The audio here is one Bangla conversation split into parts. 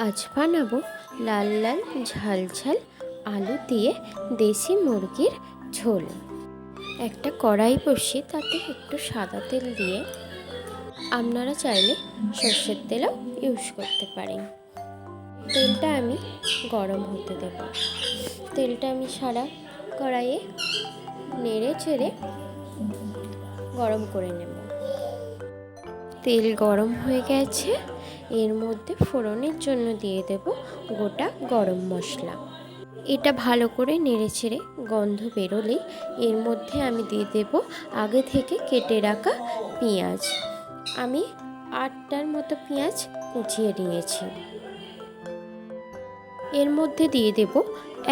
আজ বানাবো লাল লাল ঝাল ঝাল আলু দিয়ে দেশি মুরগির ঝোল। একটা কড়াই বসিয়ে তাতে একটু সাদা তেল দিয়ে, আপনারা চাইলে সর্ষের তেলও ইউজ করতে পারেন। তেলটা আমি গরম হতে দেব। তেলটা আমি সারা কড়াইয়ে নেড়ে চেড়ে গরম করে নেব। তেল গরম হয়ে গেছে, এর মধ্যে ফোড়নের জন্য দিয়ে দেব গোটা গরম মশলা। এটা ভালো করে নেড়ে ছেড়ে গন্ধ বেরোলেই এর মধ্যে আমি দিয়ে দেব আগে থেকে কেটে রাখা পেঁয়াজ। আমি 8টার মতো পেঁয়াজ কুচিয়ে নিয়েছি। এর মধ্যে দিয়ে দেব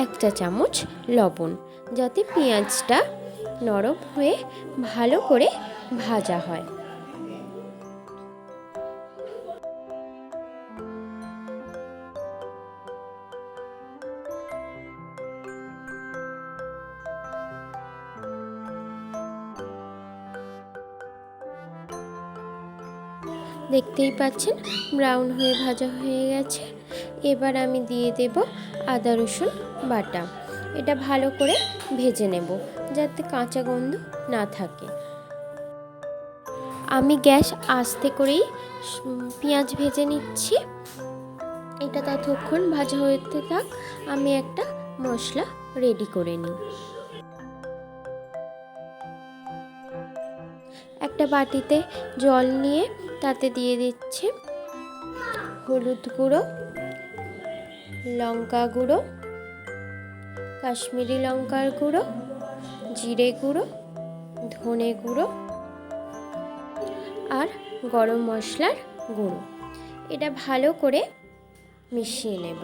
1 চা চামচ লবণ, যাতে পেঁয়াজটা নরম হয়ে ভালো করে ভাজা হয়। দেখতেই পাচ্ছেন ব্রাউন হয়ে ভাজা হয়ে গেছে। এবার আমি দিয়ে দেব আদা রসুন বাটা। এটা ভালো করে ভেজে নেব যাতে কাঁচা গন্ধ না থাকে। আমি গ্যাস আস্তে করেই পেঁয়াজ ভেজে নিচ্ছি। এটা ততক্ষণ ভাজা হতে থাক, আমি একটা মশলা রেডি করে নিই। একটা বাটিতে জল নিয়ে তাতে দিয়ে দিচ্ছি হলুদ গুঁড়ো, লঙ্কা গুঁড়ো, কাশ্মীরি লঙ্কার গুঁড়ো, জিরে গুঁড়ো, ধনে গুঁড়ো আর গরম মশলার গুঁড়ো। এটা ভালো করে মিশিয়ে নেব।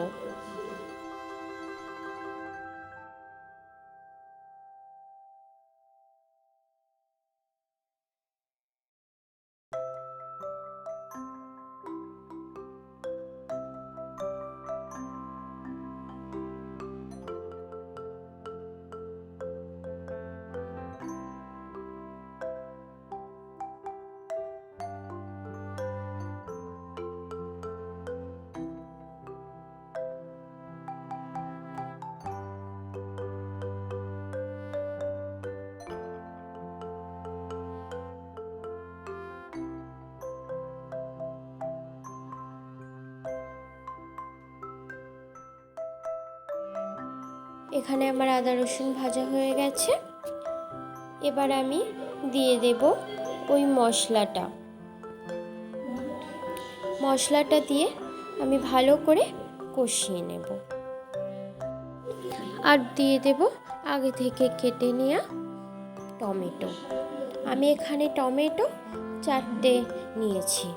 এখানে আমার আদা রসুন ভাজা হয়ে গেছে। এবার আমি দিয়ে দেব ওই মশলাটা দিয়ে আমি ভালো করে কষিয়ে নেব। আর দিয়ে দেব আগে থেকে কেটে নেওয়া টমেটো। আমি এখানে টমেটো 4টে নিয়েছি।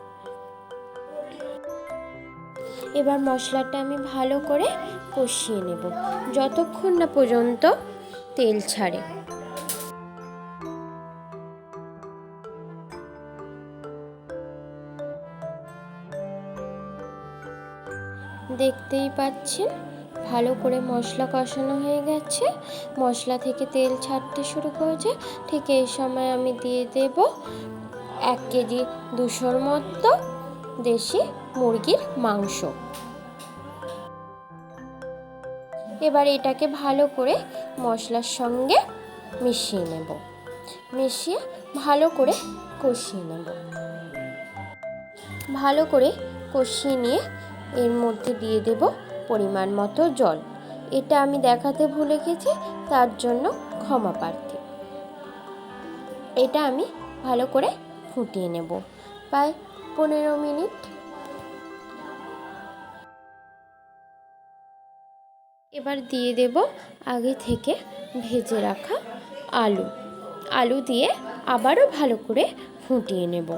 এবার মশলাটা আমি ভালো করে কষিয়ে নেব যতক্ষণ না পর্যন্ত তেল ছাড়ে। দেখতেই পাচ্ছেন ভালো করে মশলা কষানো হয়ে গেছে, মশলা থেকে তেল ছাড়তে শুরু করেছে। ঠিক এই সময় আমি দিয়ে দেব 1 কেজি 200 মতো দেশি মুরগির মাংস। এবার এটাকে ভালো করে মশলার সঙ্গে মিশিয়ে নেব, মিশিয়ে ভালো করে কষিয়ে নেব। ভালো করে কষিয়ে নিয়ে এর মধ্যে দিয়ে দেব পরিমাণ মতো জল। এটা আমি দেখাতে ভুলে গেছি, তার জন্য ক্ষমা প্রার্থী। এটা আমি ভালো করে ফুটিয়ে নেব প্রায় 15 মিনিট। এবার দিয়ে দেব আগে থেকে ভেজে রাখা আলু দিয়ে আবারও ভালো করে ফুটিয়ে নেব।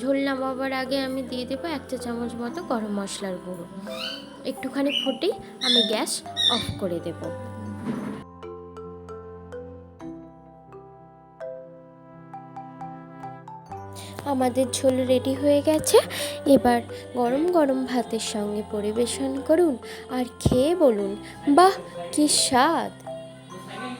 ঝোল নামাবার আগে আমি দিয়ে দেবো 1 চা চামচ মতো গরম মশলার গুঁড়ো। একটুখানি ফুটেই আমি গ্যাস অফ করে দেব। আমাদের ঝোল রেডি হয়ে গেছে। এবার গরম গরম ভাতের সঙ্গে পরিবেশন করুন আর খেয়ে বলুন, বাহ কি স্বাদ।